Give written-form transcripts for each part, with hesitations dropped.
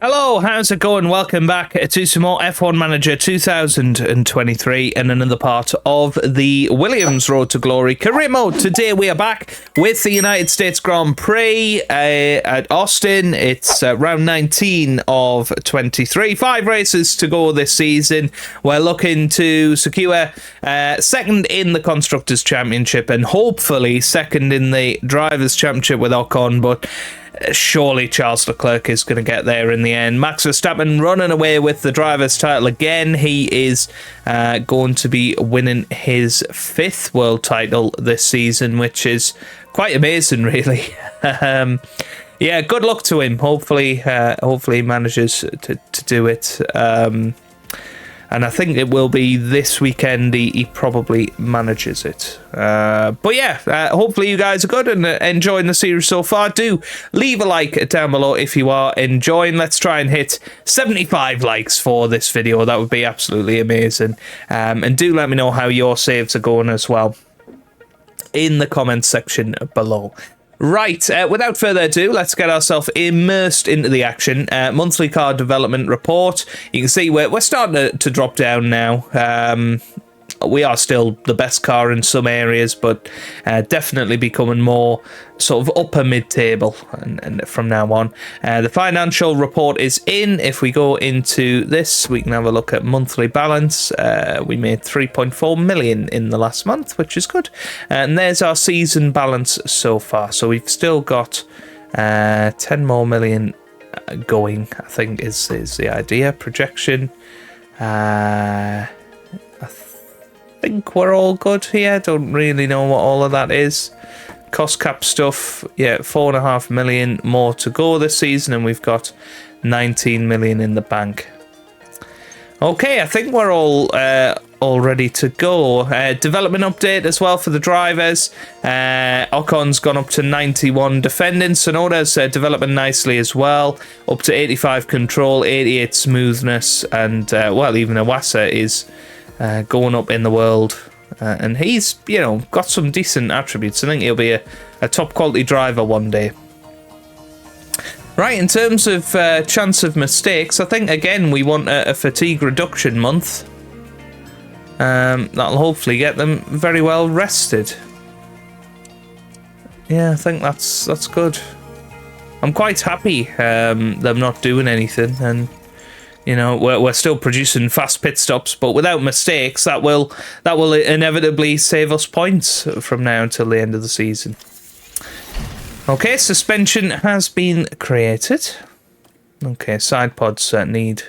Hello, how's it going? Welcome back to some more F1 Manager 2023 and another part of the Williams Road to Glory career mode. Today we are back with the United States Grand Prix at Austin. It's round 19 of 23. 5 races to go this season. We're looking to secure second in the Constructors' Championship and hopefully second in the Drivers' Championship with Ocon, but surely Charles Leclerc is going to get there in the end. Max Verstappen running away with the driver's title again. He is going to be winning his 5th world title this season, which is quite amazing, really. Yeah, good luck to him. Hopefully he manages to do it. And I think it will be this weekend he probably manages it. But yeah, hopefully you guys are good and enjoying the series so far. Do leave a like down below if you are enjoying. Let's try and hit 75 likes for this video. That would be absolutely amazing. And do let me know how your saves are going as well in the comments section below. Right, without further ado, let's get ourselves immersed into the action. Monthly car development report. You can see we're starting to drop down now. We are still the best car in some areas, but definitely becoming more sort of upper mid-table and from now on. The financial report is in. If we go into this, we can have a look at monthly balance. We made 3.4 million in the last month, which is good. And there's our season balance so far. So we've still got 10 more million going, I think is the idea. Projection. I think we're all good here. Don't really know what all of that is. Cost cap stuff, yeah, 4.5 million more to go this season, and we've got 19 million in the bank. Okay, I think we're all ready to go. Development update as well for the drivers. Ocon's gone up to 91 defending. Sonoda's developing nicely as well. Up to 85 control, 88 smoothness, and well, even Iwasa is going up in the world, and he's, you know, got some decent attributes. I think he'll be a top quality driver one day. Right, in terms of chance of mistakes, I think again we want a fatigue reduction month. That'll hopefully get them very well rested. Yeah, I think that's good. I'm quite happy them not doing anything, and you know, we're still producing fast pit stops, but without mistakes, that will inevitably save us points from now until the end of the season. Okay, suspension has been created. Okay, side pods need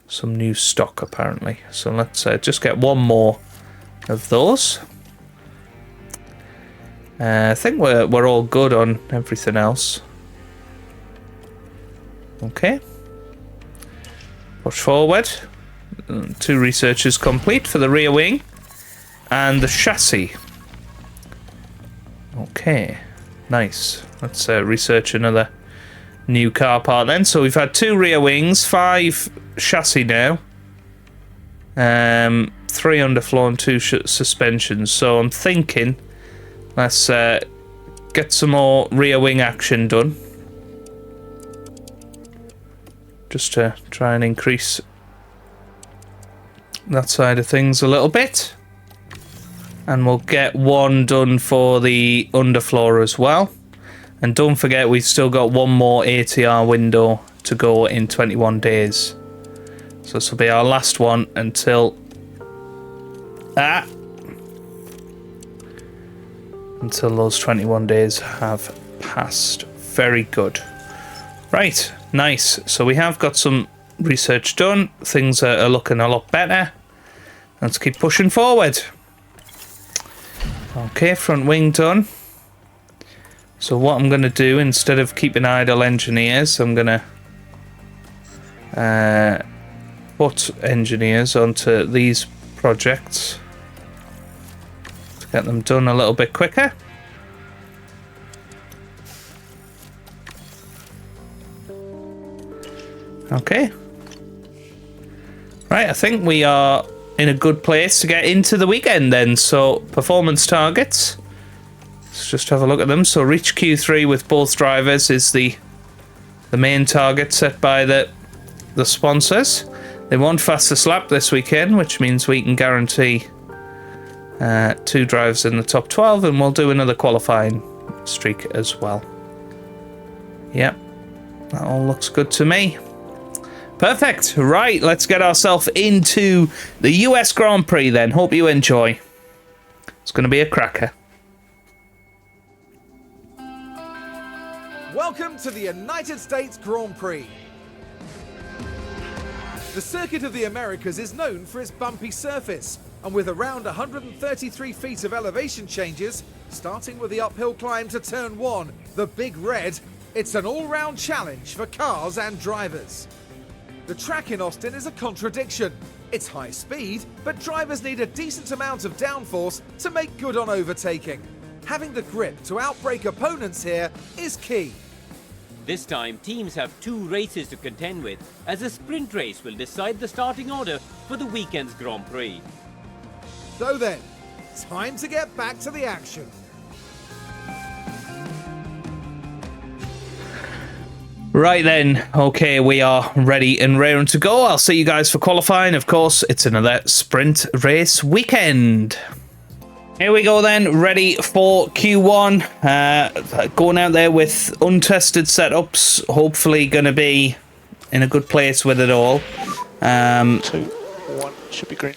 some new stock apparently, so let's just get one more of those. I think we're all good on everything else. Okay. Push forward. 2 researches complete for the rear wing and the chassis. Okay, nice. Let's research another new car part then. So we've had 2 rear wings, 5 chassis now, 3 underfloor and 2 suspensions. So I'm thinking let's get some more rear wing action done, just to try and increase that side of things a little bit. And we'll get 1 done for the underfloor as well. And don't forget, we've still got 1 more ATR window to go in 21 days. So this will be our last one until those 21 days have passed. Very good. Right, nice. So we have got some research done. Things are looking a lot better. Let's keep pushing forward. Okay, front wing done. So what I'm going to do, instead of keeping idle engineers, I'm going to put engineers onto these projects to get them done a little bit quicker. Okay. Right, I think we are in a good place to get into the weekend then. So, performance targets. Let's just have a look at them. So, reach Q3 with both drivers is the the main target set by the sponsors. They want fastest lap this weekend, which means we can guarantee 2 drives in the top 12, and we'll do another qualifying streak as well. Yep, that all looks good to me. Perfect. Right, let's get ourselves into the US Grand Prix then. Hope you enjoy. It's going to be a cracker. Welcome to the United States Grand Prix. The Circuit of the Americas is known for its bumpy surface, and with around 133 feet of elevation changes, starting with the uphill climb to turn 1, the Big Red, it's an all-round challenge for cars and drivers. The track in Austin is a contradiction. It's high speed, but drivers need a decent amount of downforce to make good on overtaking. Having the grip to outbrake opponents here is key. This time, teams have 2 races to contend with, as a sprint race will decide the starting order for the weekend's Grand Prix. So then, time to get back to the action. Right then, okay, we are ready and raring to go. I'll see you guys for qualifying. Of course, it's another sprint race weekend. Here we go then, ready for Q1. Going out there with untested setups, hopefully going to be in a good place with it all. 2, 1, should be green.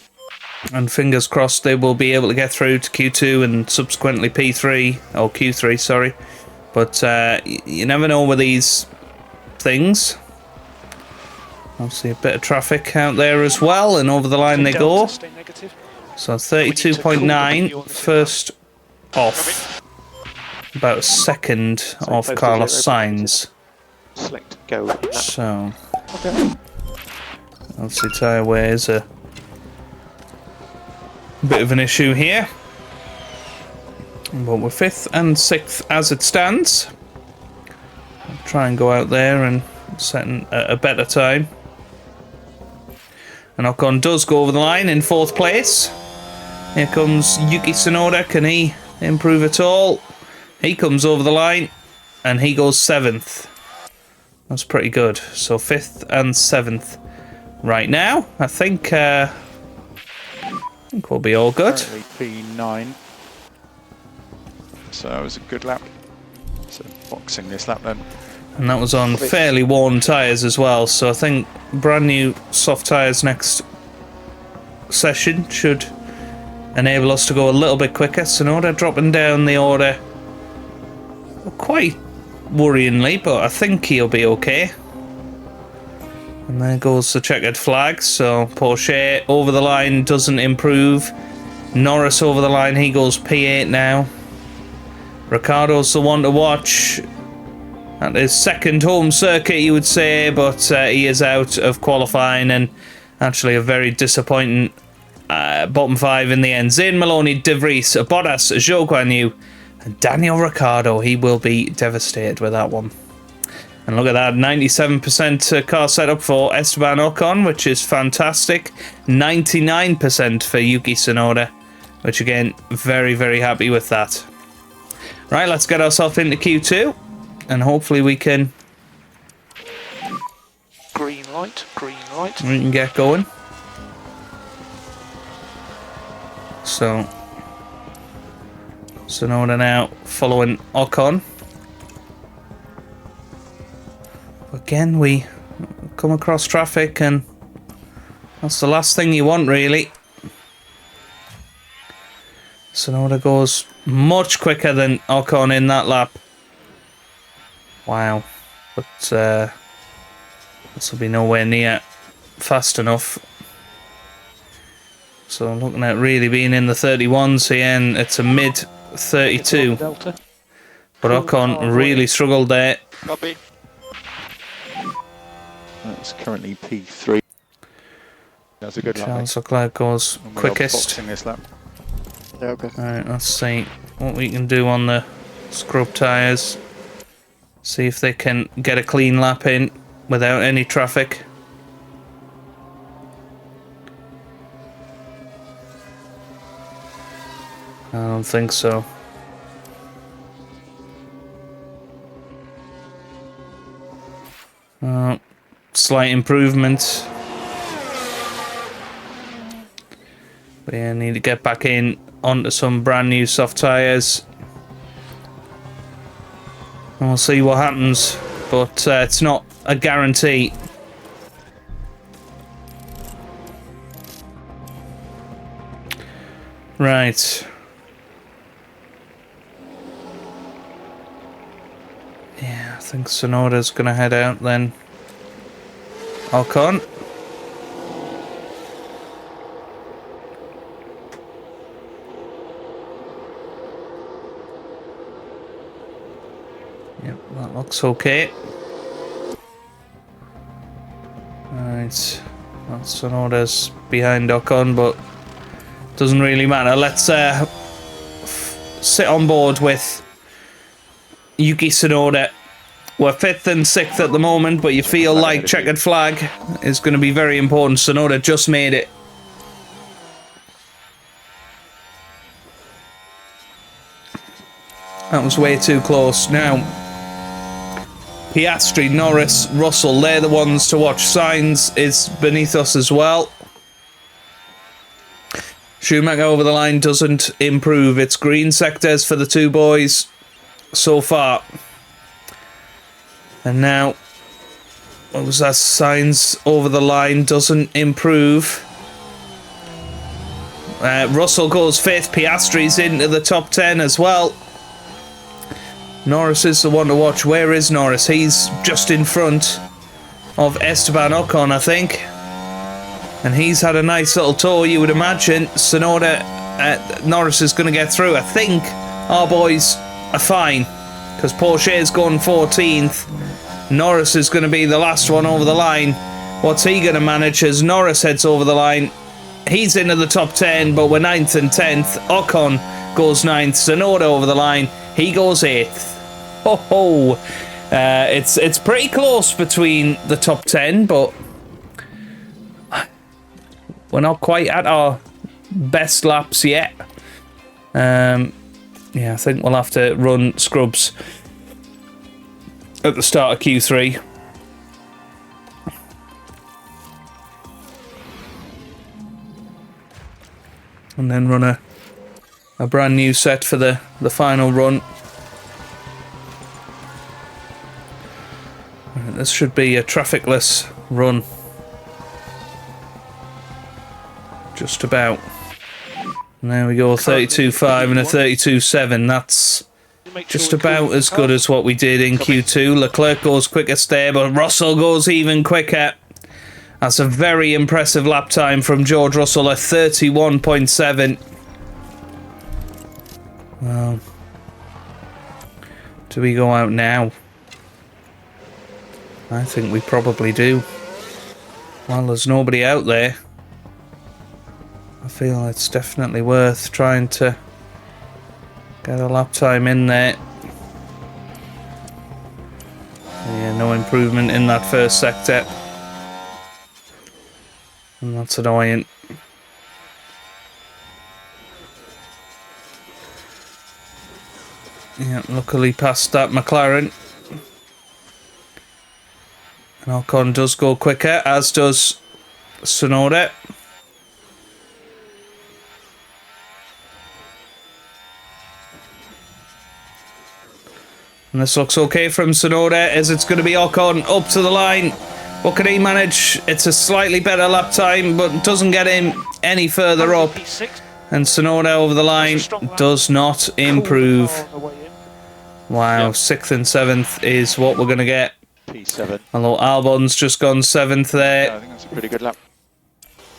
And fingers crossed they will be able to get through to Q2 and subsequently P3, or Q3, sorry. But you never know with these things. Obviously a bit of traffic out there as well, and over the line they go. So 32.9, first off. About a second off Carlos Sainz. Select go. So, obviously tyre wear is a bit of an issue here. But we're 5th and 6th as it stands. I'll try and go out there and set a better time. And Ocon does go over the line in 4th place. Here comes Yuki Tsunoda. Can he improve at all? He comes over the line and he goes 7th. That's pretty good. So 5th and 7th right now. I think we'll be all good. Currently P9. So it was a good lap. So boxing this lap then. And that was on fairly worn tyres as well. So I think brand new soft tyres next session should enable us to go a little bit quicker. Tsunoda dropping down the order quite worryingly, but I think he'll be okay. And there goes the checkered flag. So Porsche over the line doesn't improve. Norris over the line, he goes P8 now. Ricciardo's the one to watch. At his second home circuit, you would say, but he is out of qualifying, and actually a very disappointing bottom 5 in the end. Zayn Maloney, De Vries, Bottas, Zhou Guan Yu, and Daniel Ricciardo. He will be devastated with that one. And look at that, 97% car setup for Esteban Ocon, which is fantastic. 99% for Yuki Tsunoda, which again, very, very happy with that. Right, let's get ourselves into Q2, and hopefully we can... Green light, green light. We can get going. So, Tsunoda now following Ocon. Again, we come across traffic, and that's the last thing you want, really. Tsunoda goes much quicker than Ocon in that lap. Wow. But this will be nowhere near fast enough. So looking at really being in the 31s here, and it's a mid 32. But Ocon really struggled there. Copy. That's currently P3. That's a good lap. Charles Leclerc goes quickest. Boxing this lap. Yeah, okay. Alright, let's see what we can do on the scrub tyres. See if they can get a clean lap in without any traffic. I don't think so. Slight improvement. But yeah, need to get back in onto some brand new soft tyres. And we'll see what happens. But it's not a guarantee. Right. Yeah, I think Sonoda's going to head out then. Ocon. Yep, that looks okay. Right. Well, Sonoda's behind Ocon, but doesn't really matter. Let's sit on board with Yuki Tsunoda. We're 5th and 6th at the moment, but you feel like checkered flag is going to be very important. Tsunoda just made it. That was way too close. Now, Piastri, Norris, Russell, they're the ones to watch. Sainz is beneath us as well. Schumacher over the line doesn't improve. It's green sectors for the two boys so far. And now, what was that? Sainz over the line doesn't improve. Russell goes 5th. Piastri's into the top 10 as well. Norris is the one to watch. Where is Norris? He's just in front of Esteban Ocon, I think. And he's had a nice little tour, you would imagine. Tsunoda, Norris is going to get through. I think our boys are fine, because Porsche's gone 14th. Norris is going to be the last one over the line. What's he going to manage as Norris heads over the line? He's into the top 10, but we're 9th and 10th. Ocon goes 9th. Tsunoda over the line. He goes 8th. Ho ho! It's pretty close between the top 10, but we're not quite at our best laps yet. Yeah, I think we'll have to run scrubs at the start of Q3. And then run a brand new set for the final run. This should be a trafficless run. Just about. And there we go, 32.5 and a 32.7. That's just about as good as what we did in Q2. Leclerc goes quickest there, but Russell goes even quicker. That's a very impressive lap time from George Russell at 31.7. Well, do we go out now? I think we probably do. Well, there's nobody out there. I feel it's definitely worth trying to get a lap time in there. Yeah, no improvement in that first sector. And that's annoying. Yeah, luckily past that McLaren. And Ocon does go quicker, as does Tsunoda. And this looks okay from Tsunoda, as it's going to be Ocon up to the line. What can he manage? It's a slightly better lap time, but doesn't get him any further up. And Tsunoda over the line does not improve. Wow, 6th and 7th is what we're going to get. P7. Although Albon's just gone 7th there. Yeah, I think that's a pretty good lap.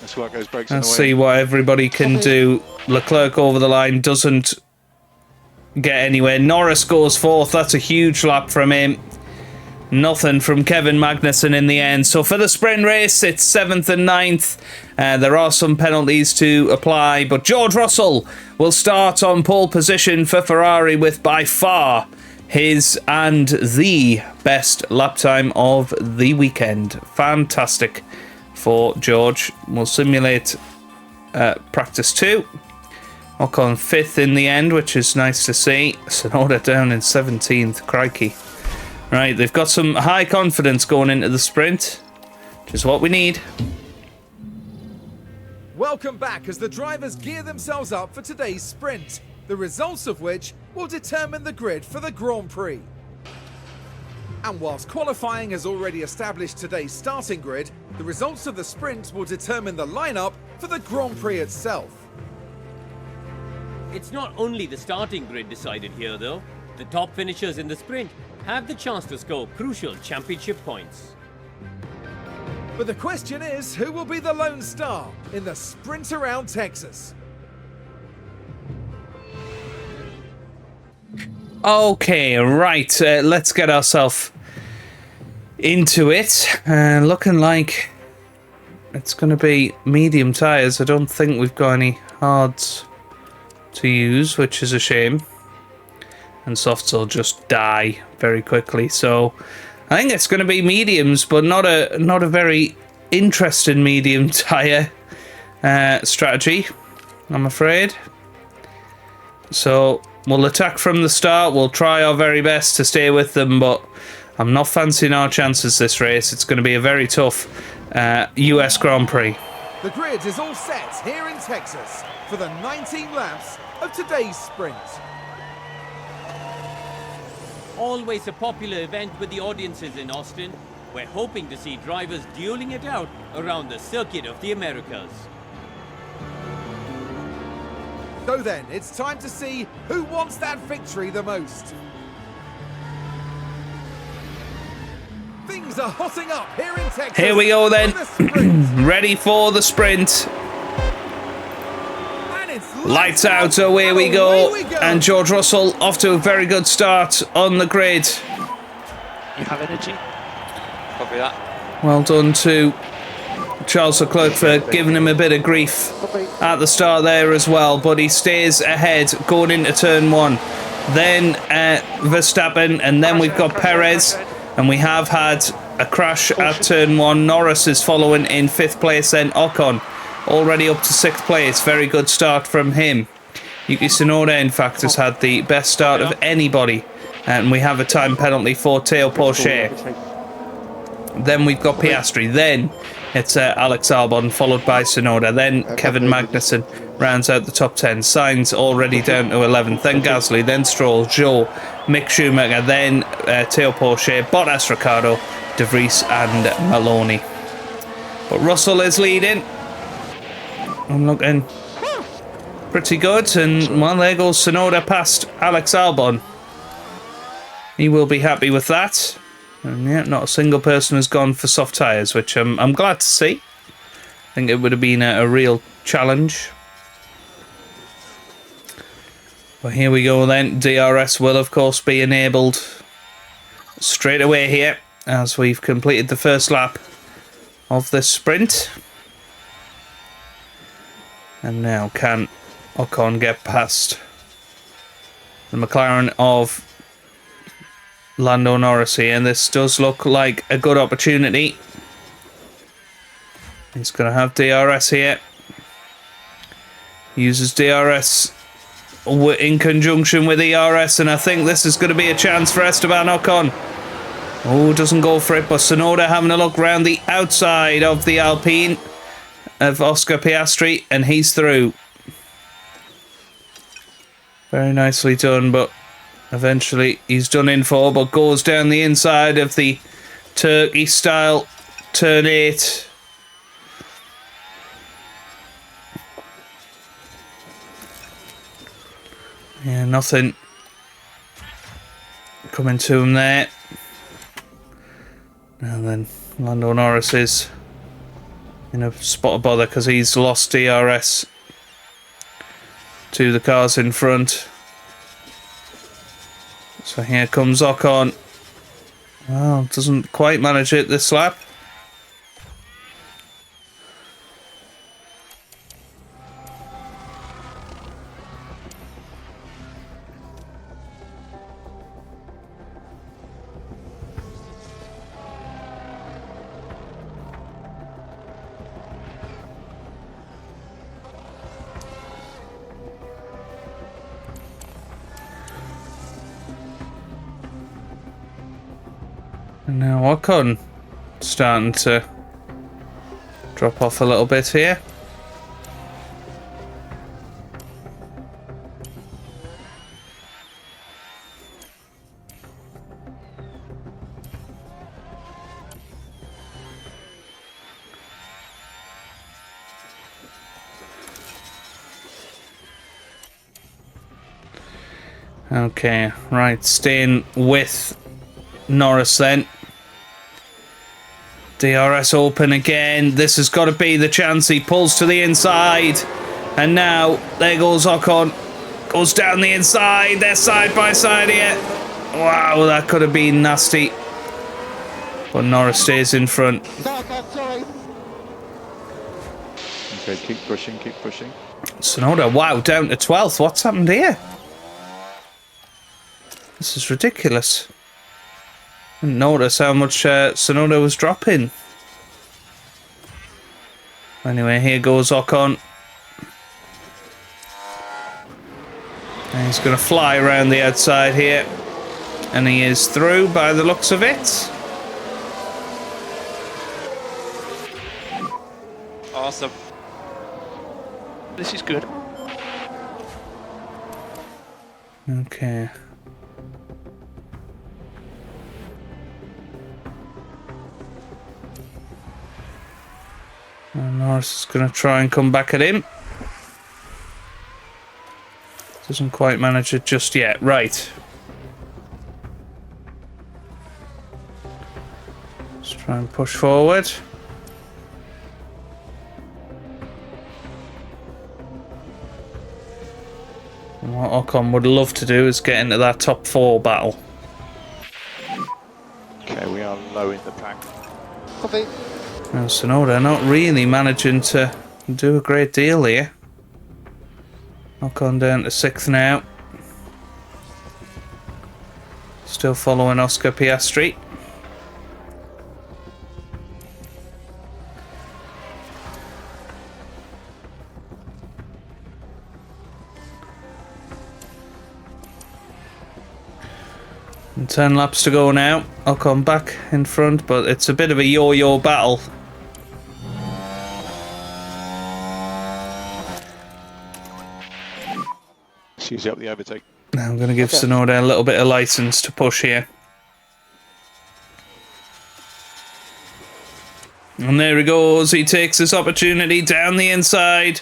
That's why it goes brakes Let's see what everybody can do. Leclerc over the line doesn't get anywhere. Norris goes 4th. That's a huge lap from him. Nothing from Kevin Magnussen in the end. So for the sprint race, it's 7th and 9th. There are some penalties to apply, but George Russell will start on pole position for Ferrari with by far his and the best lap time of the weekend. Fantastic for George. We'll simulate practice 2. Ocon 5th in the end, which is nice to see. Tsunoda down in 17th. Crikey. Right, they've got some high confidence going into the sprint, which is what we need. Welcome back as the drivers gear themselves up for today's sprint, the results of which will determine the grid for the Grand Prix. And whilst qualifying has already established today's starting grid, the results of the sprint will determine the lineup for the Grand Prix itself. It's not only the starting grid decided here though. The top finishers in the sprint have the chance to score crucial championship points. But the question is, who will be the lone star in the sprint around Texas? Okay, right, let's get ourselves into it. Looking like it's going to be medium tyres. I don't think we've got any hards to use, which is a shame. And softs will just die very quickly. So I think it's going to be mediums, but not a very interesting medium tyre strategy, I'm afraid. So we'll attack from the start. We'll try our very best to stay with them, but I'm not fancying our chances this race. It's going to be a very tough US Grand Prix. The grid is all set here in Texas for the 19 laps of today's sprint. Always a popular event with the audiences in Austin. We're hoping to see drivers dueling it out around the circuit of the Americas. So then, it's time to see who wants that victory the most. Things are hotting up here in Texas. Here we go then. For the sprint. Ready for the sprint. And it's Lights out, away we go. And George Russell off to a very good start on the grid. You have energy? Copy that. Well done to Charles Leclerc for giving him a bit of grief at the start there as well, but he stays ahead going into turn one. Then Verstappen, and then we've got Perez, and we have had a crash at turn one. Norris is following in 5th place, then Ocon already up to 6th place. Very good start from him. Yuki Tsunoda, in fact, has had the best start of anybody, and we have a time penalty for Théo Pourchaire. Then we've got Piastri, then it's Alex Albon, followed by Tsunoda, then Kevin Magnussen rounds out the top 10. Sainz already down to 11th, then Gasly, then Stroll, Zhou, Mick Schumacher, then Théo Pourchaire, Bottas, Ricciardo, De Vries and Maloney. But Russell is leading. I'm looking pretty good, and well, there goes Tsunoda past Alex Albon. He will be happy with that. And yeah, not a single person has gone for soft tyres, which I'm glad to see. I think it would have been a real challenge. But here we go then. DRS will, of course, be enabled straight away here as we've completed the first lap of this sprint. And now can Ocon get past the McLaren of Lando Norris here, and this does look like a good opportunity. He's going to have DRS here. Uses DRS in conjunction with ERS, and I think this is going to be a chance for Esteban Ocon. Oh, doesn't go for it, but Tsunoda having a look round the outside of the Alpine of Oscar Piastri, and he's through. Very nicely done, but eventually he's done in for, but goes down the inside of the Turkey style turn 8. Yeah, nothing coming to him there. And then Lando Norris is in a spot of bother because he's lost DRS to the cars in front. So here comes Ocon. Well, doesn't quite manage it this lap. And now Ocon starting to drop off a little bit here. Okay, right, staying with Norris then. DRS open again. This has got to be the chance. He pulls to the inside. And now, there goes Ocon. Goes down the inside. They're side by side here. Wow, that could have been nasty. But Norris stays in front. Okay, keep pushing, keep pushing. Tsunoda, wow, down to 12th. What's happened here? This is ridiculous. Didn't notice how much Tsunoda was dropping. Anyway, here goes Ocon. And he's going to fly around the outside here. And he is through by the looks of it. Awesome. This is good. Okay. And Norris is going to try and come back at him. Doesn't quite manage it just yet. Right. Let's try and push forward. And what Ocon would love to do is get into that top 4 battle. Okay, we are low in the pack. Copy. And Tsunoda not really managing to do a great deal here. Ocon down to 6th now. Still following Oscar Piastri. And 10 laps to go now. Ocon back in front, but it's a bit of a yo-yo battle. She's up the overtake. Now I'm going to give Tsunoda a little bit of license to push here. And there he goes. He takes this opportunity down the inside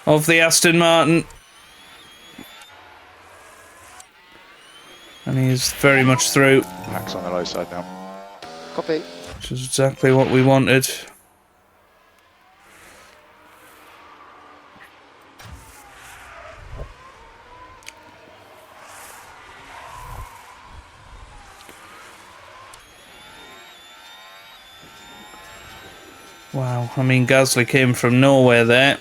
of the Aston Martin. And he is very much through. Pack's on the low side now. Copy. Which is exactly what we wanted. Wow, I mean, Gasly came from nowhere there.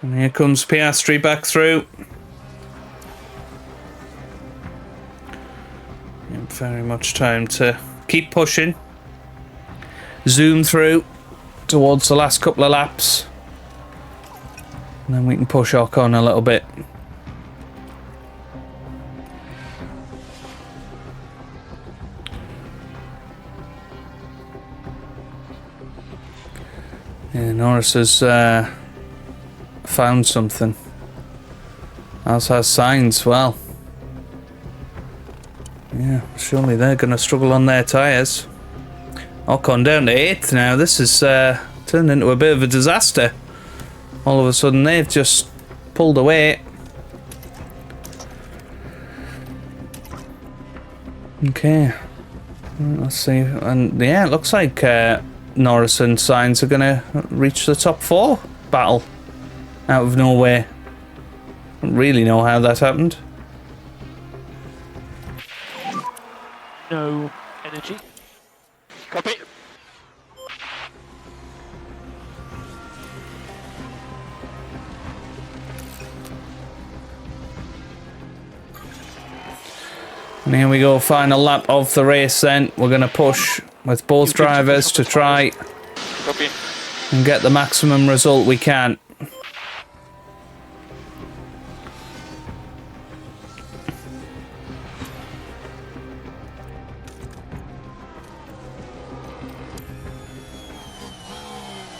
And here comes Piastri back through. And very much time to keep pushing. Zoom through towards the last couple of laps. And then we can push Ocon a little bit. Yeah, Norris has found something. As has Sainz. Well, yeah, surely they're going to struggle on their tyres. Ocon down to 8th now. This has turned into a bit of a disaster. All of a sudden they've just pulled away. Okay, let's see. And yeah, it looks like Norris and Sainz are going to reach the top 4 battle out of nowhere. Don't really know how that happened. No energy. Copy. And here we go, final lap of the race then. We're going to push with both drivers to try Copy. and get the maximum result we can.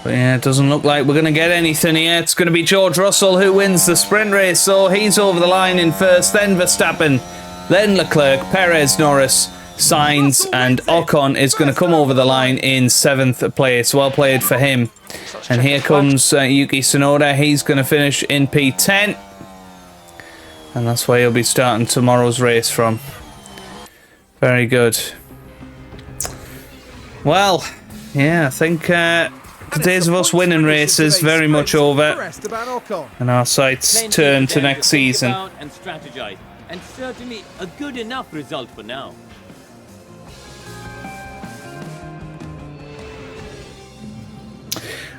But yeah, it doesn't look like we're going to get anything here. It's going to be George Russell who wins the sprint race. So he's over the line in first, then Verstappen, then Leclerc, Perez, Norris, Sainz, and Ocon is going to come over the line in 7th place. Well played for him. And here comes Yuki Tsunoda. He's going to finish in P10. And that's where he'll be starting tomorrow's race from. Very good. Well, yeah, I think the days of us winning races very much over, and our sights turn to next season. And strategize, and certainly a good enough result for now.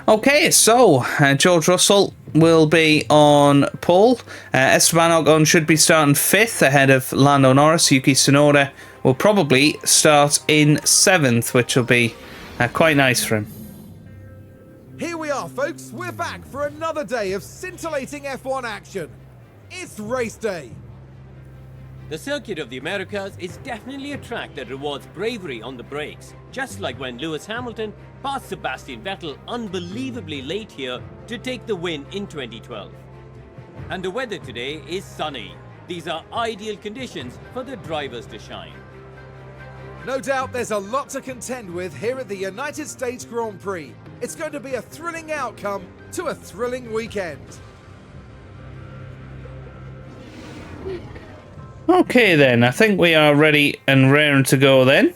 Okay, so George Russell will be on pole. Esteban Ocon should be starting 5th ahead of Lando Norris. Yuki Tsunoda will probably start in 7th, which will be quite nice for him. Here we are, folks. We're back for another day of scintillating F1 action. It's race day. The Circuit of the Americas is definitely a track that rewards bravery on the brakes, just like when Lewis Hamilton passed Sebastian Vettel unbelievably late here to take the win in 2012. And the weather today is sunny. These are ideal conditions for the drivers to shine. No doubt there's a lot to contend with here at the United States Grand Prix. It's going to be a thrilling outcome to a thrilling weekend. Okay then, I think we are ready and raring to go then.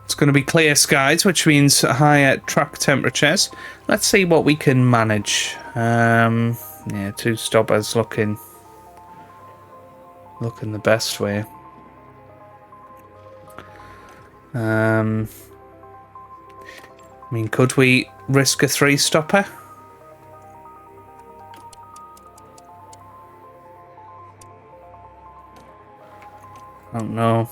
It's going to be clear skies, which means higher track temperatures. Let's see what we can manage. Yeah, 2 stoppers looking the best way. I mean, could we risk a 3-stopper? I don't know.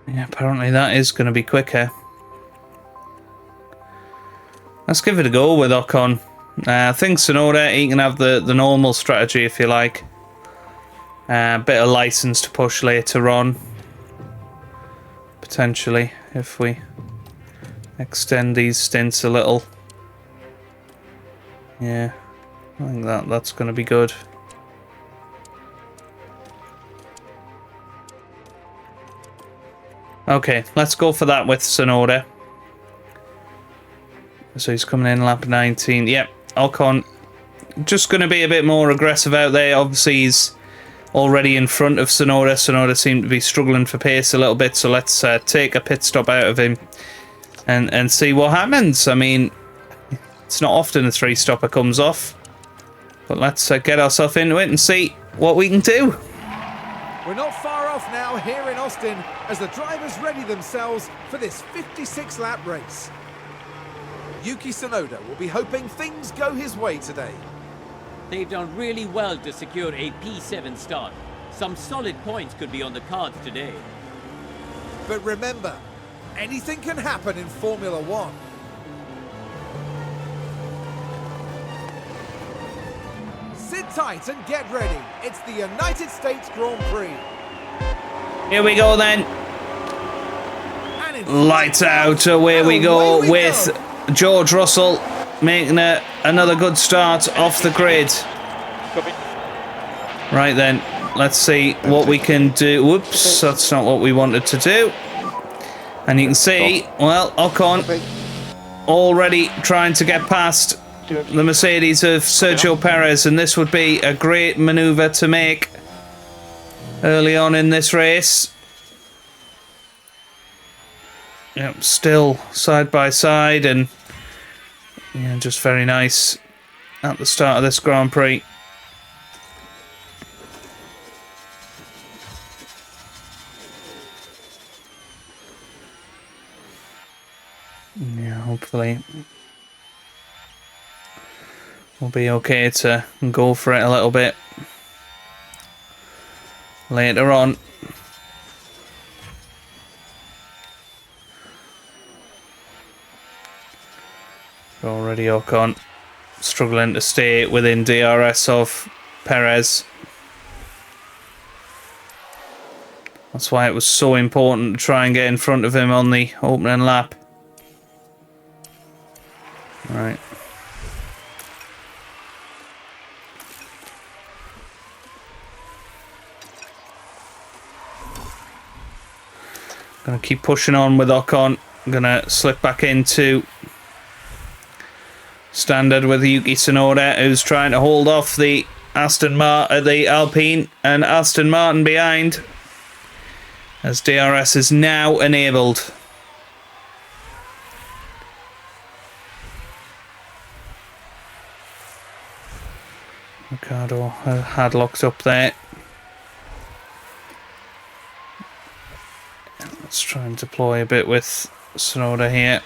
Yeah, apparently that is going to be quicker. Let's give it a go with Ocon. I think Tsunoda, he can have the normal strategy if you like. Bit of license to push later on. Potentially, if we extend these stints a little. Yeah, I think that's going to be good. Okay, let's go for that with Tsunoda. So he's coming in lap 19. Yep, Ocon just going to be a bit more aggressive out there. Obviously, he's already in front of Tsunoda. Tsunoda seemed to be struggling for pace a little bit, so let's take a pit stop out of him and see what happens. I mean, it's not often a 3-stopper comes off, but let's get ourselves into it and see what we can do. We're not far off now here in Austin as the drivers ready themselves for this 56-lap race. Yuki Tsunoda will be hoping things go his way today. They've done really well to secure a P7 start. Some solid points could be on the cards today. But remember, anything can happen in Formula One. Sit tight and get ready. It's the United States Grand Prix. Here we go then. Lights out, away we go with George Russell making another good start off the grid. Right then, let's see what we can do. Whoops, that's not what we wanted to do. And you can see, well, Ocon already trying to get past the Mercedes of Sergio Perez, and this would be a great maneuver to make early on in this race. Yep, still side by side, and yeah, just very nice at the start of this Grand Prix. Yeah, hopefully We'll be okay to go for it a little bit later on. Already Ocon struggling to stay within DRS of Perez. That's why it was so important to try and get in front of him on the opening lap. Right. Gonna keep pushing on with Ocon. I'm gonna slip back into standard with Yuki Tsunoda, who's trying to hold off the the Alpine, and Aston Martin behind, as DRS is now enabled. Ricardo had locked up there. Let's try and deploy a bit with Tsunoda here.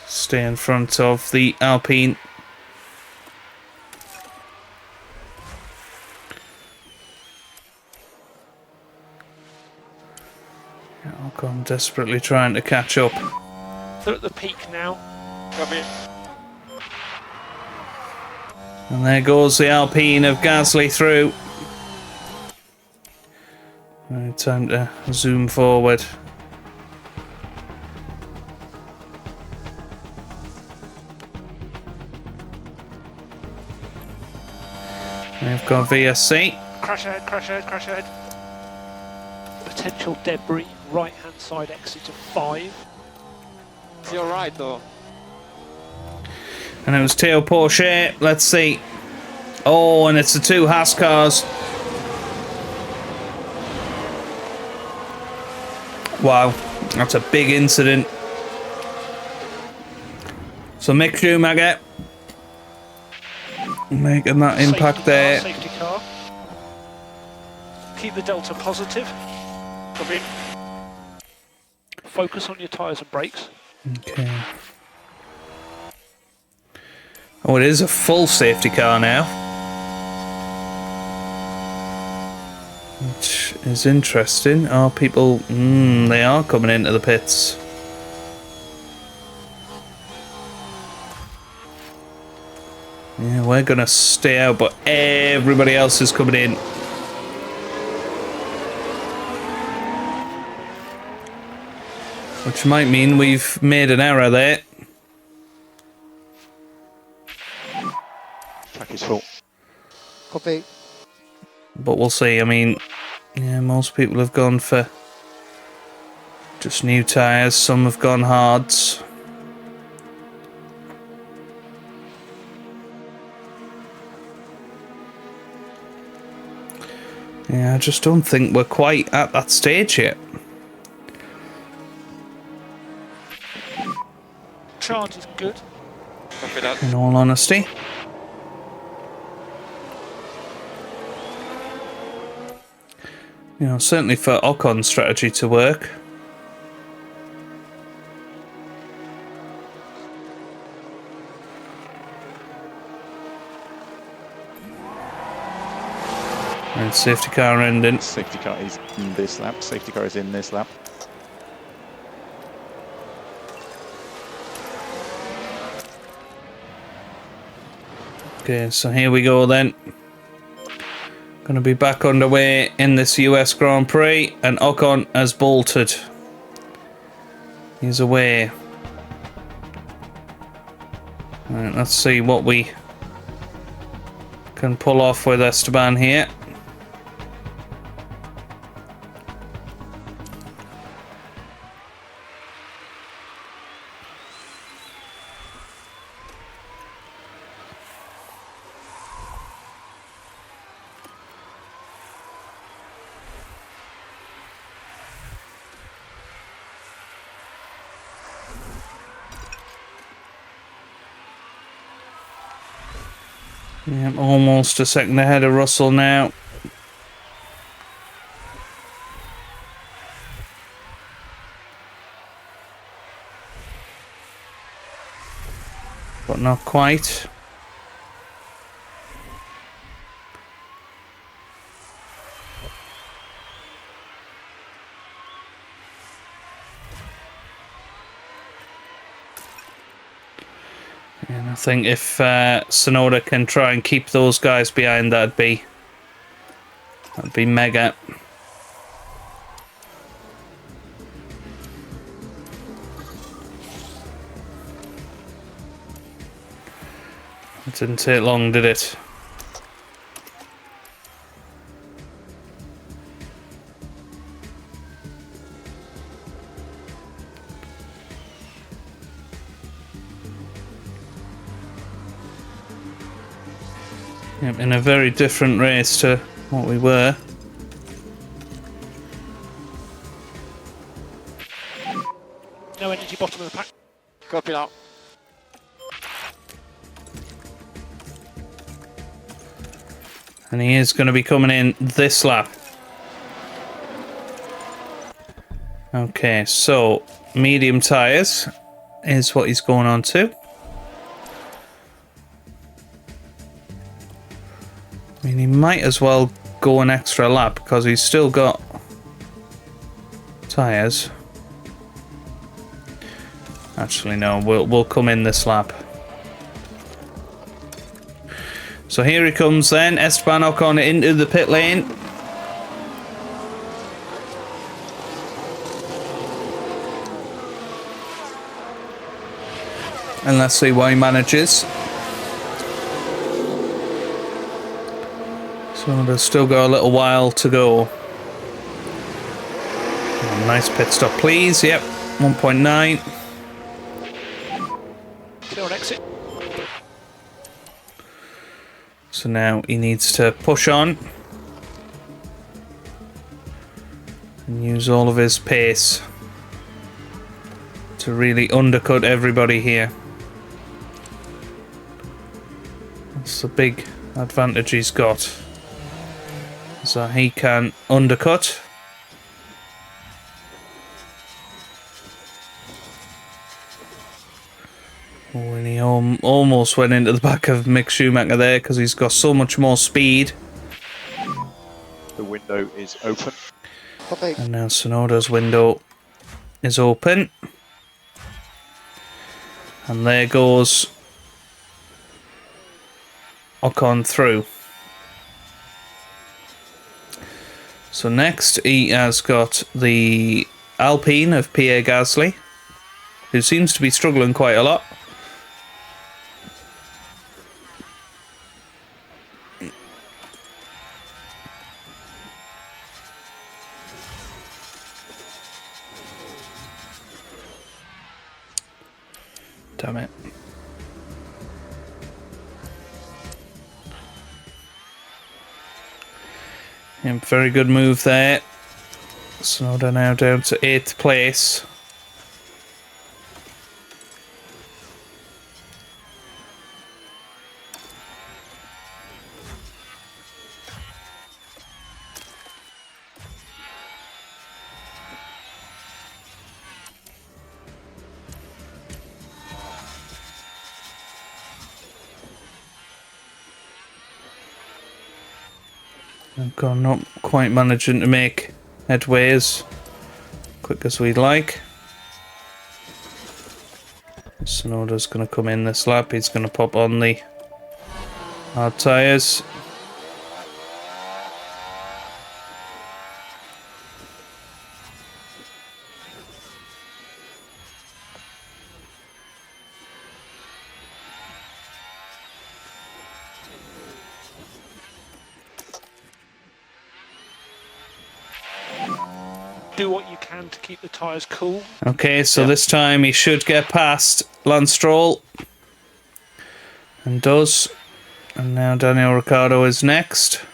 Stay in front of the Alpine. Ocon desperately trying to catch up. They're at the peak now. Come in. And there goes the Alpine of Gasly through. Right, time to zoom forward. We've got VSC. Crash ahead, crash ahead, crash ahead. Potential debris, right hand side exit of 5. It's your right though. And it was Teo Porsche. Let's see. Oh, and it's the two Haas cars. Wow, that's a big incident. So Mick Schumacher making that impact there. Safety car. Keep the delta positive. Come in. Focus on your tyres and brakes. Okay. Oh, it is a full safety car now. Which is interesting. Are people... they are coming into the pits. Yeah, we're going to stay out, but everybody else is coming in. Which might mean we've made an error there. Track is full. Copy. But we'll see. I mean, yeah, most people have gone for just new tyres. Some have gone hards. Yeah, I just don't think we're quite at that stage yet. Charge is good. Copy that. In all honesty. You know, certainly for Ocon's strategy to work. And safety car ending. Safety car is in this lap. Safety car is in this lap. Okay, so here we go then. Going to be back underway in this US Grand Prix, and Ocon has bolted. He's away. Right, let's see what we can pull off with Esteban here. Yeah, almost a second ahead of Russell now. not quite. And I think if Sonoda can try and keep those guys behind, that'd be mega. It didn't take long, did it? Yep, in a very different race to what we were. No energy, bottom of the pack. Copy now. And he is going to be coming in this lap. Okay, so medium tyres is what he's going on to. I mean, he might as well go an extra lap because he's still got tyres. Actually, no, we'll come in this lap. So here he comes then, Esteban Ocon into the pit lane. And let's see what he manages. So they've still got a little while to go. Oh, nice pit stop, please. Yep, 1.9. Clear on exit. So now he needs to push on and use all of his pace to really undercut everybody here. That's the big advantage he's got, so he can undercut. Oh, and he almost went into the back of Mick Schumacher there because he's got so much more speed. The window is open. Okay. And now Sonoda's window is open. And there goes Ocon through. So next he has got the Alpine of Pierre Gasly, who seems to be struggling quite a lot. Damn it. Yeah, very good move there. Sonoda now down to 8th place. Ocon not quite managing to make headway as quick as we'd like. Sonoda's going to come in this lap. He's going to pop on the hard tyres. Do what you can to keep the tyres cool. Okay, so this time he should get past Lance Stroll. And does. And now Daniel Ricciardo is next.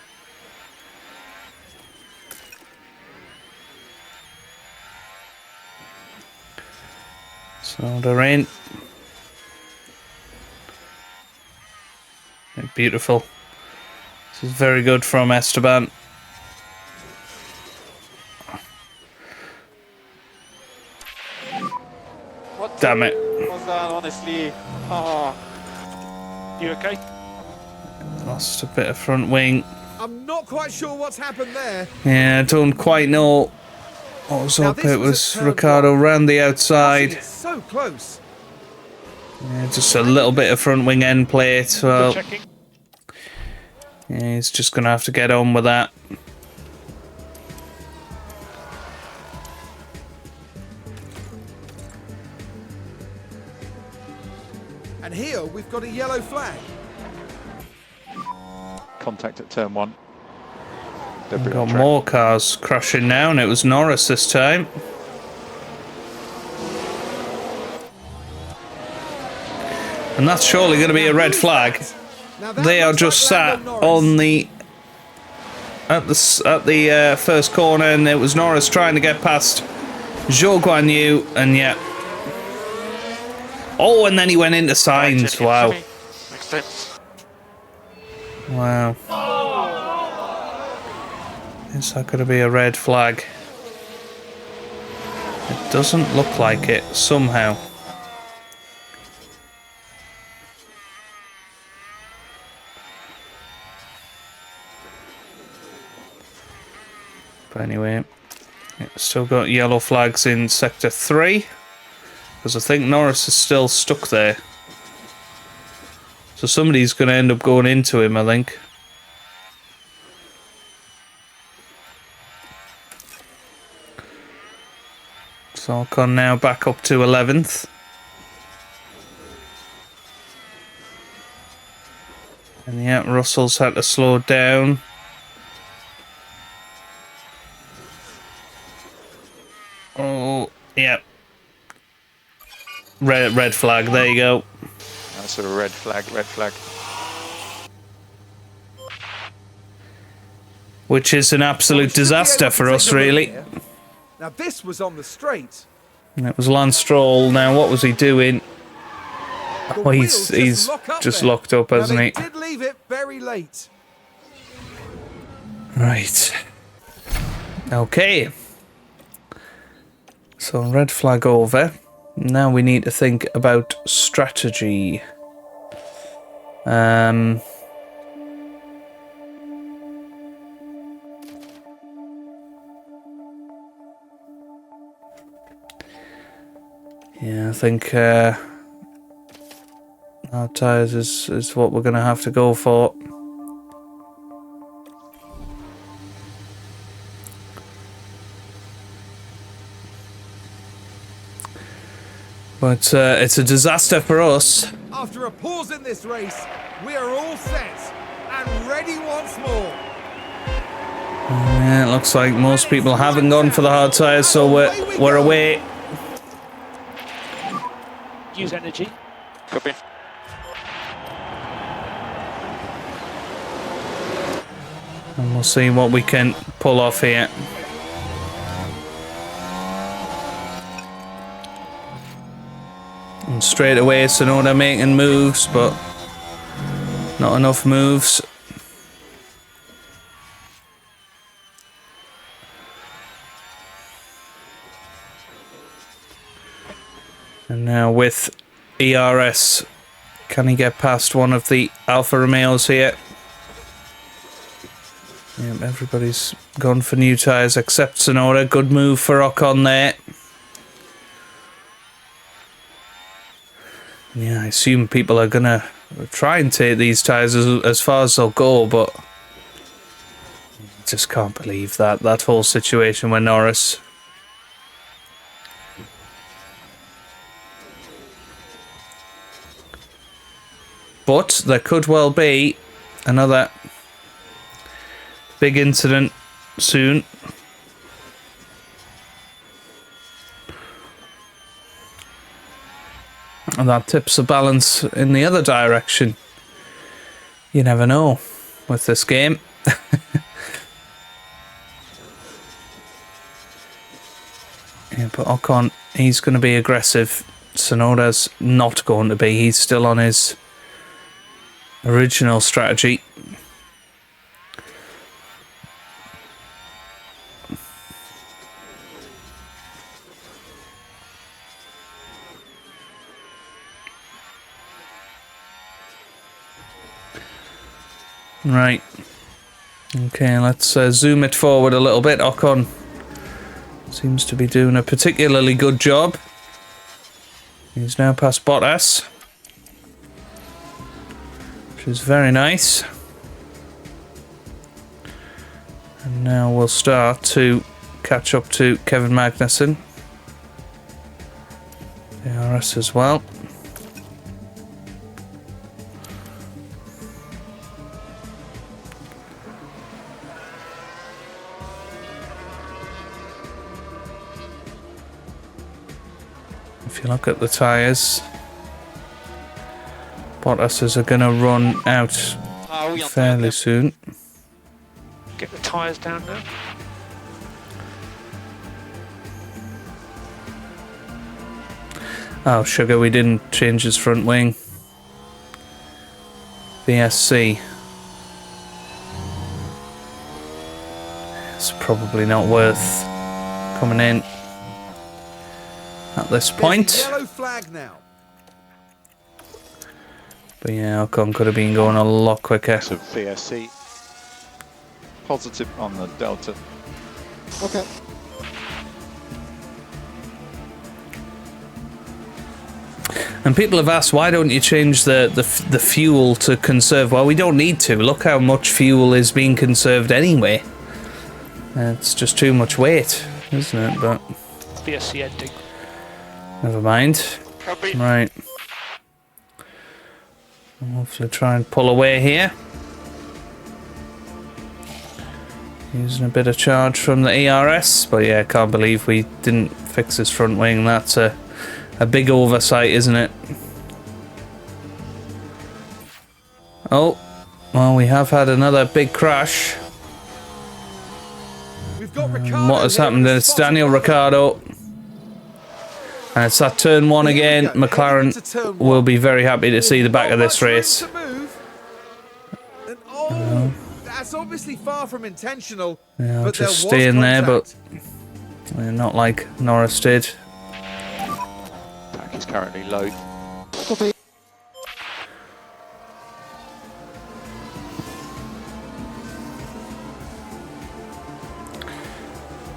So they're in. Beautiful. This is very good from Esteban. What Damn it. was that, honestly? Oh. You okay? Lost a bit of front wing. I'm not quite sure what's happened there. Yeah, I don't quite know what was Now up. this It was was at turn Ricardo one. round the Crossing outside. it so close. Yeah, just a little bit of front wing end plate. Well, Good checking. yeah, he's just going to have to get on with that. And here we've got a yellow flag. Contact at turn 1. We've Debris got on track. more cars crashing now, and it was Norris this time. And that's surely going to be a red flag. Now that They are looks just like sat Lando Norris. on the at the first corner, and it was Norris trying to get past Zhou Guan Yu, and yeah. Oh, and then he went into signs. Wow. Makes sense. Wow. Is that going to be a red flag? It doesn't look like it, somehow. But anyway, yeah, still got yellow flags in Sector 3. Because I think Norris is still stuck there. So somebody's going to end up going into him, I think. So Ocon now back up to 11th. And yeah, Russell's had to slow down. Oh, yeah. Red flag, there you go. That's a red flag, red flag. Which is an absolute disaster for us, really. Now this was on the straight. And it was Lance Stroll. Now, what was he doing? The Oh, wheels he's lock up just there. locked up, Now, hasn't they he? did leave it very late. Right. Okay. So, red flag over. Now we need to think about strategy. Yeah, I think hard tyres is what we're going to have to go for. But it's a disaster for us. After a pause in this race, we are all set and ready once more. Yeah, it looks like most people haven't gone for the hard tyres, so we're away. Use energy. Copy. And we'll see what we can pull off here. And straight away, Tsunoda making moves, but not enough moves. And now with ERS, can he get past one of the Alfa Romeos here? Yep, everybody's gone for new tyres except Tsunoda. Good move for Ocon there. Yeah, I assume people are going to try and take these tyres as far as they'll go, but I just can't believe that whole situation with Norris. But there could well be another big incident soon. And that tips the balance in the other direction. You never know with this game. Yeah, but Ocon, he's going to be aggressive. Tsunoda's not going to be. He's still on his original strategy. Right. Okay, let's zoom it forward a little bit. Ocon seems to be doing a particularly good job. He's now past Bottas, which is very nice. And now we'll start to catch up to Kevin Magnussen. DRS as well. If you look at the tyres, Bottas are going to run out fairly soon. Get the tyres down now. Oh, sugar, we didn't change his front wing. VSC. It's probably not worth coming in at this point. There's a yellow flag now. But yeah, Ocon could have been going a lot quicker. So VSC. Positive on the Delta. Okay. And people have asked, why don't you change the fuel to conserve? Well, we don't need to. Look how much fuel is being conserved anyway. It's just too much weight, isn't it? But VSC ending. never mind. Right. I'll hopefully try and pull away here. Using a bit of charge from the ERS. But yeah, I can't believe we didn't fix his front wing. That's a big oversight, isn't it? Oh, well, we have had another big crash. We've got Ricciardo. What has happened? It's Daniel Ricciardo. And it's that turn one again. McLaren will be very happy to see the back of this race. Oh, that's obviously far from intentional. Yeah, but just there stay was in there, but contact. not like Norris did. Pack is currently low.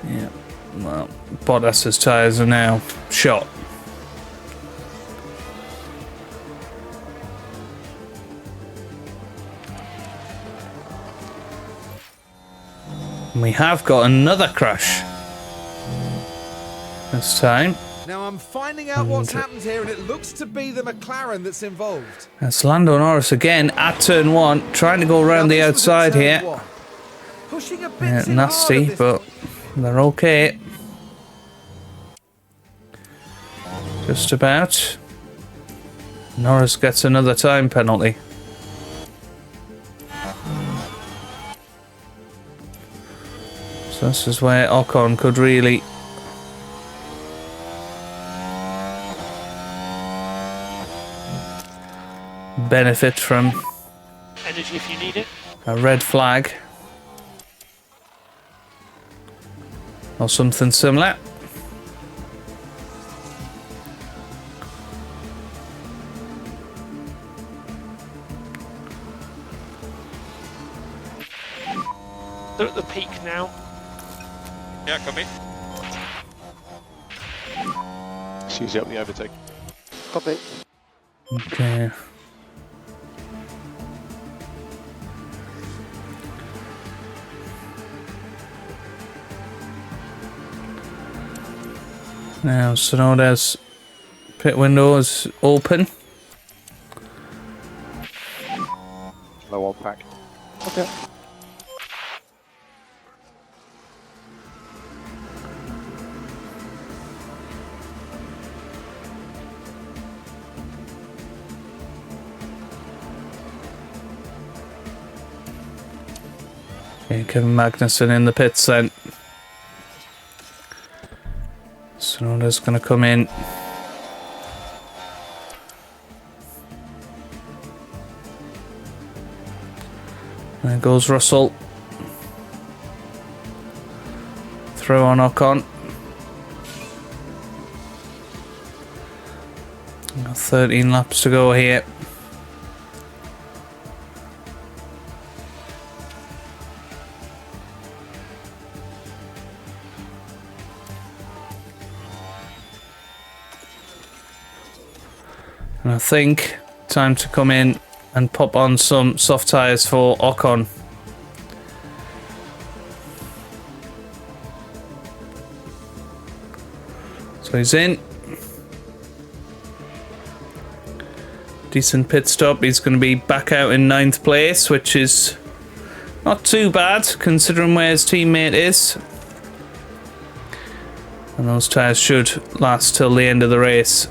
Yeah, well, Bottas's tyres are now shot. And we have got another crash this time. Now I'm finding out what's happened here, and it looks to be the McLaren that's involved. That's Lando Norris again at turn one, trying to go around Now, the this was at outside turn here. one. Pushing a bit Yeah, too nasty, hard at this but point. they're okay. Just about. Norris gets another time penalty. So this is where Ocon could really benefit from Energy if you need it. a red flag or something similar. They're at the peak now. Yeah, copy. She's up the overtake. Copy. Okay. Now, Sonoda's pit window is open. Low on pack. Okay. Okay, Kevin Magnussen in the pits then. Sonoda's going to come in. There goes Russell. Through on Ocon. Got 13 laps to go here. And I think time to come in and pop on some soft tyres for Ocon. So he's in. Decent pit stop. He's going to be back out in 9th place, which is not too bad considering where his teammate is. And those tyres should last till the end of the race.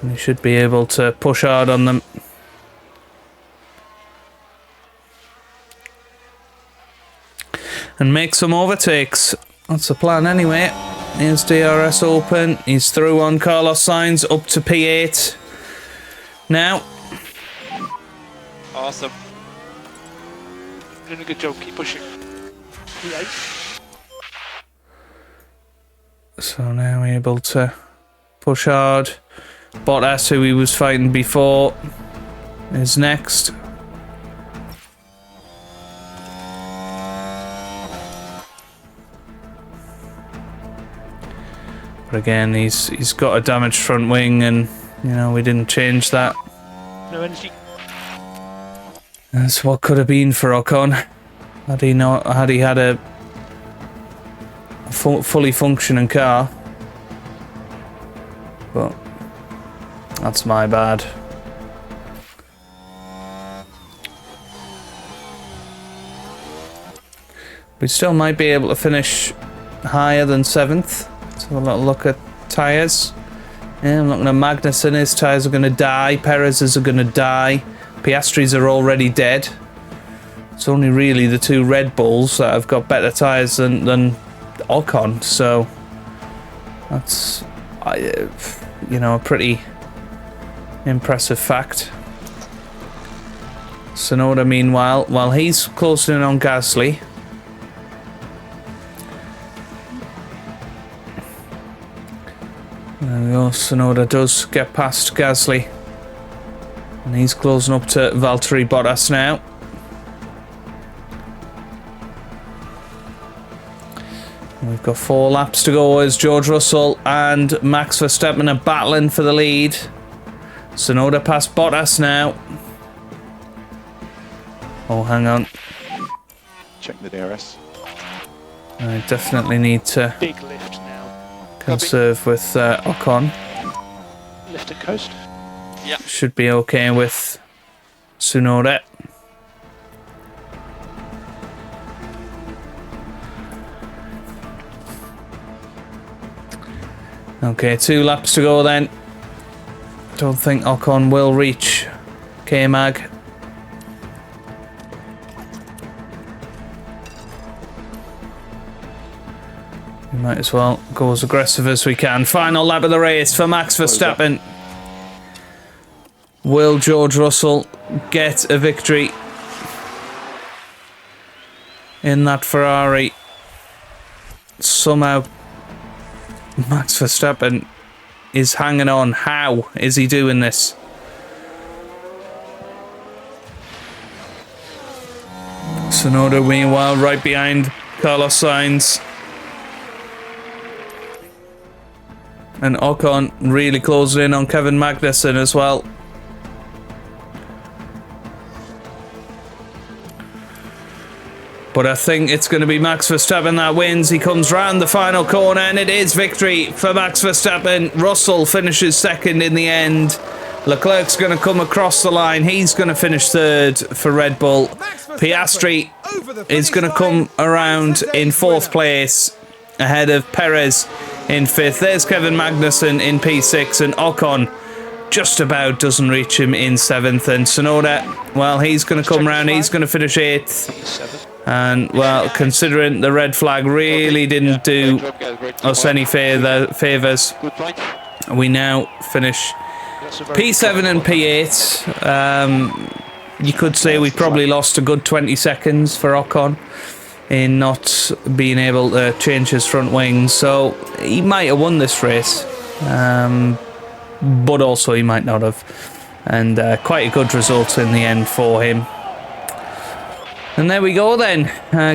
And he should be able to push hard on them. And make some overtakes. That's the plan anyway. Here's DRS open. He's through on Carlos Sainz up to P8. Now. Awesome. Doing a good job, keep pushing. P8. So now able to push hard. Bottas, who he was fighting before, is next. But again, he's got a damaged front wing, and you know we didn't change that. No energy. That's what could have been for Ocon had he had a fully functioning car. But that's my bad. We still might be able to finish higher than 7th. Let's have a little look at tyres. Yeah, I'm looking at Magnussen. His tyres are going to die. Perez's are going to die. Piastri's are already dead. It's only really the 2 Red Bulls that have got better tyres than Ocon. So that's, you know, a pretty impressive fact. Tsunoda, meanwhile, while he's closing in on Gasly. There we go, Tsunoda does get past Gasly. And he's closing up to Valtteri Bottas now. And we've got 4 laps to go as George Russell and Max Verstappen are battling for the lead. Tsunoda past Bottas now. Oh, hang on. Check the DRS. I definitely need to Big lift now. conserve with Ocon. Lift and coast. Should be okay with Tsunoda. Okay, 2 laps to go then. Don't think Ocon will reach K-Mag. We might as well go as aggressive as we can. Final lap of the race for Max Verstappen. Will George Russell get a victory in that Ferrari? Somehow Max Verstappen is hanging on. How is he doing this? Tsunoda meanwhile right behind Carlos Sainz. And Ocon really closing in on Kevin Magnussen as well. But I think it's going to be Max Verstappen that wins. He comes round the final corner and it is victory for Max Verstappen. Russell finishes 2nd in the end. Leclerc's going to come across the line. He's going to finish 3rd for Red Bull. Piastri is going to come around in 4th place ahead of Perez in 5th. There's Kevin Magnussen in P6 and Ocon just about doesn't reach him in 7th. And Tsunoda, well, he's going to come round. He's going to finish 8th. And, well, considering the red flag really didn't do us any favours, we now finish P7 and P8. You could say we probably lost a good 20 seconds for Ocon in not being able to change his front wing. So he might have won this race, but also he might not have. And quite a good result in the end for him. And there we go then.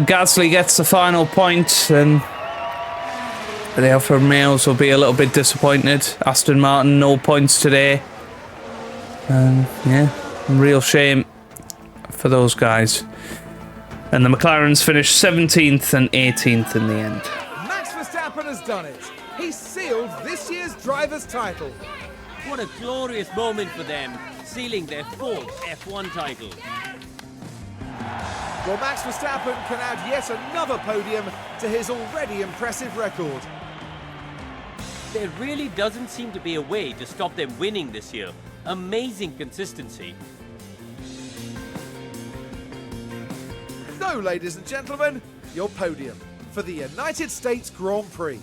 Gasly gets the final point, and The Alfa Romeos will be a little bit disappointed. Aston Martin, no points today. Yeah, real shame for those guys. And the McLarens finished 17th and 18th in the end. Max Verstappen has done it. He's sealed this year's driver's title. What a glorious moment for them, sealing their fourth F1 title. Well, Max Verstappen can add yet another podium to his already impressive record. There really doesn't seem to be a way to stop them winning this year. Amazing consistency. So, ladies and gentlemen, your podium for the United States Grand Prix.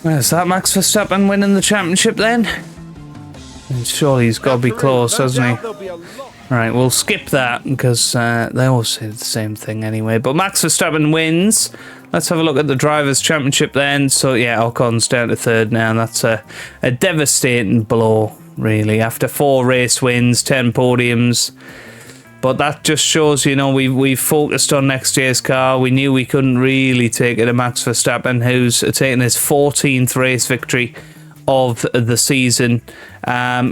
Is that Max Verstappen winning the championship then? And surely he's got to be close, hasn't he? Right, we'll skip that because they all say the same thing anyway. But Max Verstappen wins. Let's have a look at the Drivers' Championship then. So, yeah, Ocon's down to third now. That's a devastating blow, really. After 4 race wins, 10 podiums. But that just shows, you know, we've focused on next year's car. We knew we couldn't really take it to Max Verstappen, who's taking his 14th race victory of the season.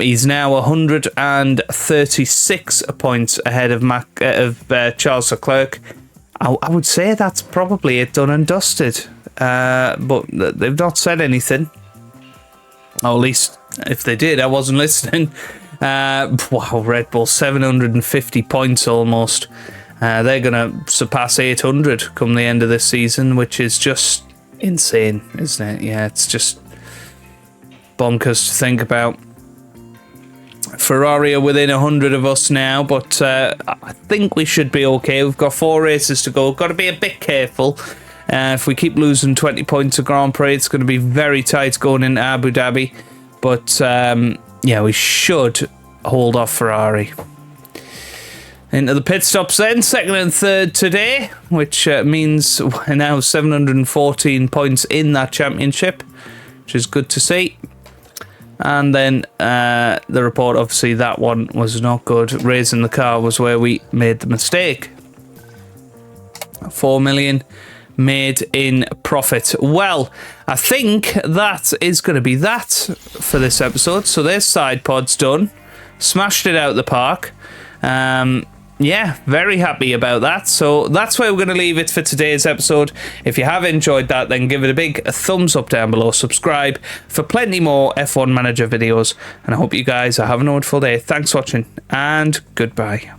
He's now 136 points ahead of Charles Leclerc. I would say that's probably it done and dusted. But they've not said anything. Or at least, if they did, I wasn't listening. Wow, Red Bull, 750 points almost. They're going to surpass 800 come the end of this season, which is just insane, isn't it? Yeah, it's just bonkers to think about. Ferrari are within 100 of us now, but I think we should be okay. We've got 4 races to go. Got to be a bit careful. If we keep losing 20 points at Grand Prix, it's going to be very tight going into Abu Dhabi. But yeah, we should hold off Ferrari. Into the pit stops then, 2nd and 3rd today, which means we're now 714 points in that championship, which is good to see. And then the report, obviously that one was not good. Raising the car was where we made the mistake. 4 million made in profit. Well, I think that is going to be that for this episode. So there's side pods done. Smashed it out the park. Yeah, very happy about that. So that's where we're going to leave it for today's episode. If you have enjoyed that, then give it a big thumbs up down below. Subscribe for plenty more F1 Manager videos. And I hope you guys are having a wonderful day. Thanks for watching and goodbye.